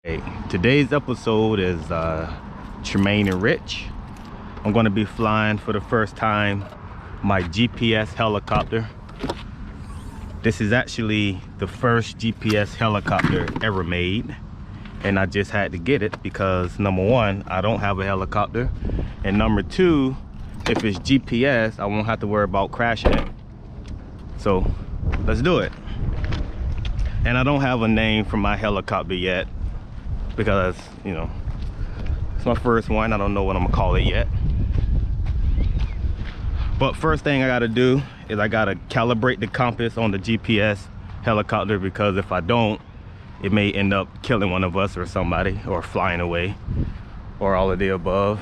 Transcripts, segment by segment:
Hey, today's episode is Tremaine and Rich. I'm going to be flying for the first time my GPS helicopter. This is actually the first GPS helicopter ever made, and I just had to get it because number one, I don't have a helicopter, and number two, if it's GPS, I won't have to worry about crashing it. So let's do it. And I don't have a name for my helicopter yet, because you know it's my first one. I don't know what I'm gonna call it yet, but first thing I gotta do is I gotta calibrate the compass on the GPS helicopter, because if I don't, it may end up killing one of us or somebody, or flying away, or all of the above.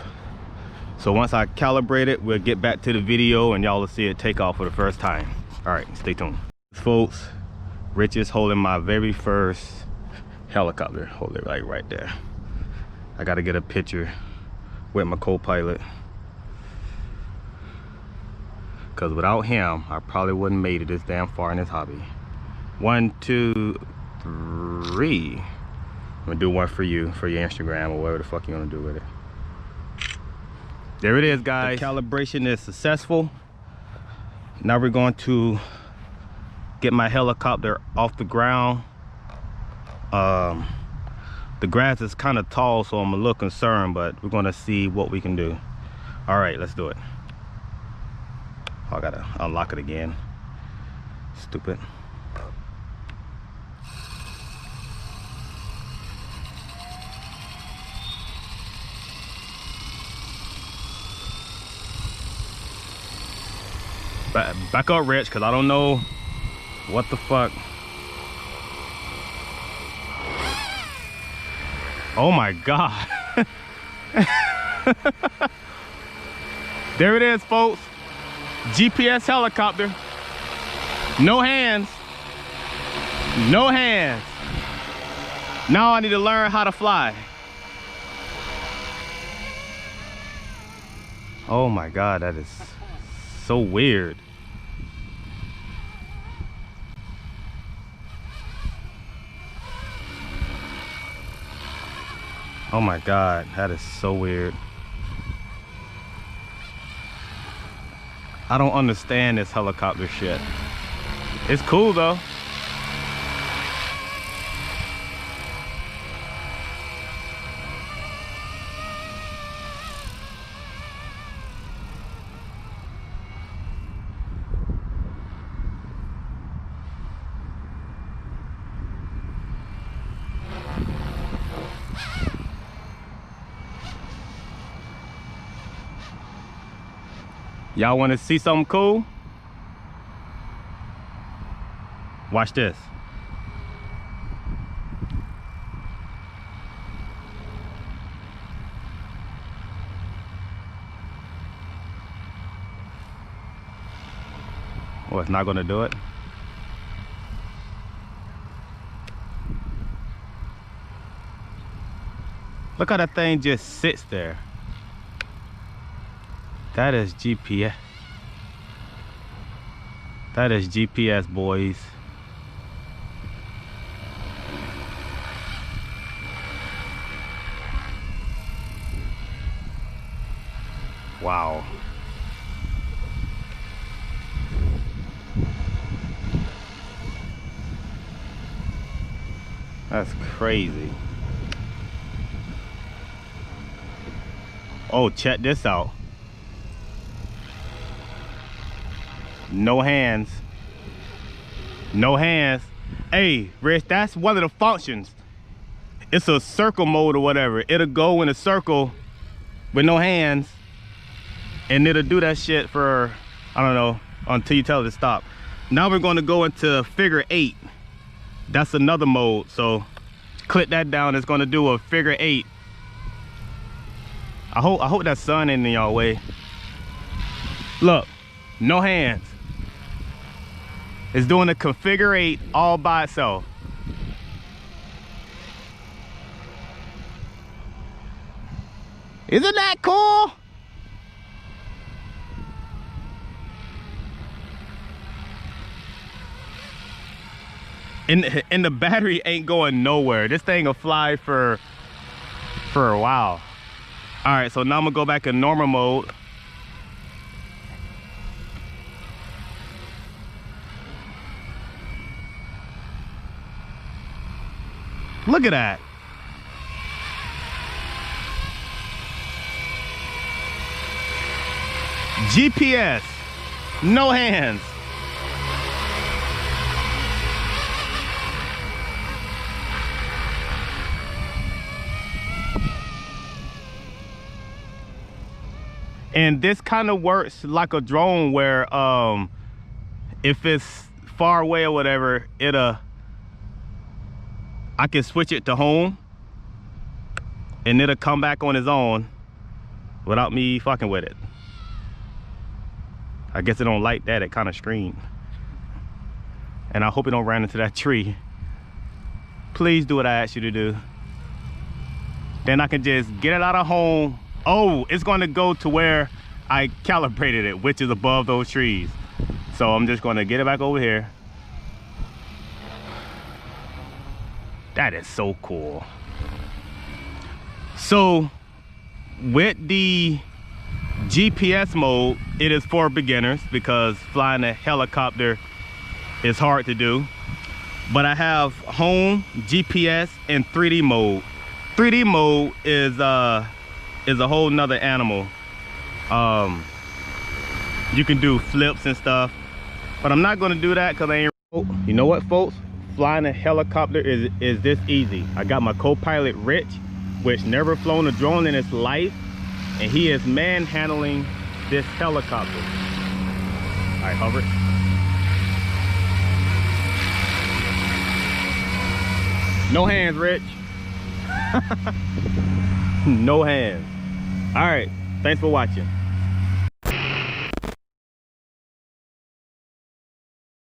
So once I calibrate it, we'll get back to the video and y'all will see it take off for the first time. All right, stay tuned. Folks, Rich is holding my very first helicopter. Hold it like right there. I gotta get a picture with my co-pilot, because without him I probably wouldn't made it this damn far in this hobby. 1, 2, 3. I'm gonna do one for you, for your Instagram or whatever the fuck you gonna do with it. There it is, guys. The calibration is successful. Now we're going to get my helicopter off the ground. The grass is kind of tall, so I'm a little concerned, but we're gonna see what we can do. All right, let's do it. Oh, I gotta unlock it again. Stupid. Back up, Rich, because I don't know what the fuck. Oh my God. There it is, folks. GPS helicopter. No hands. No hands. Now I need to learn how to fly. Oh my God, that is so weird. Oh my God, that is so weird. I don't understand this helicopter shit. It's cool though. Y'all want to see something cool? Watch this. Oh, it's not going to do it? Look how that thing just sits there. That is GPS. That is GPS, boys. Wow. That's crazy. Oh, check this out. No hands. No hands. Hey, Rich, that's one of the functions. It's a circle mode or whatever. It'll go in a circle with no hands, and it'll do that shit for, I don't know, until you tell it to stop. Now we're going to go into figure 8. That's another mode. So click that down. It's going to do a figure 8. I hope that sun ain't in y'all way. Look, no hands. It's doing a configure 8 all by itself. Isn't that cool? And the battery ain't going nowhere. This thing will fly for a while. All right, so now I'm gonna go back in normal mode. Look at that. GPS, no hands. And this kind of works like a drone where if it's far away or whatever, I can switch it to home and it'll come back on its own without me fucking with it. I guess it don't like that, it kind of screamed. And I hope it don't run into that tree. Please do what I asked you to do. Then I can just get it out of home. Oh, it's going to go to where I calibrated it, which is above those trees. So I'm just going to get it back over here. That is so cool. So with the GPS mode, it is for beginners because flying a helicopter is hard to do. But I have home, GPS, and 3D mode. 3D mode is a whole nother animal. You can do flips and stuff, but I'm not gonna do that because I ain't. You know what, folks? Flying a helicopter is this easy. I got my co-pilot Rich, which never flown a drone in his life, and he is manhandling this helicopter. All right, hover. No hands, Rich. No hands. All right, thanks for watching.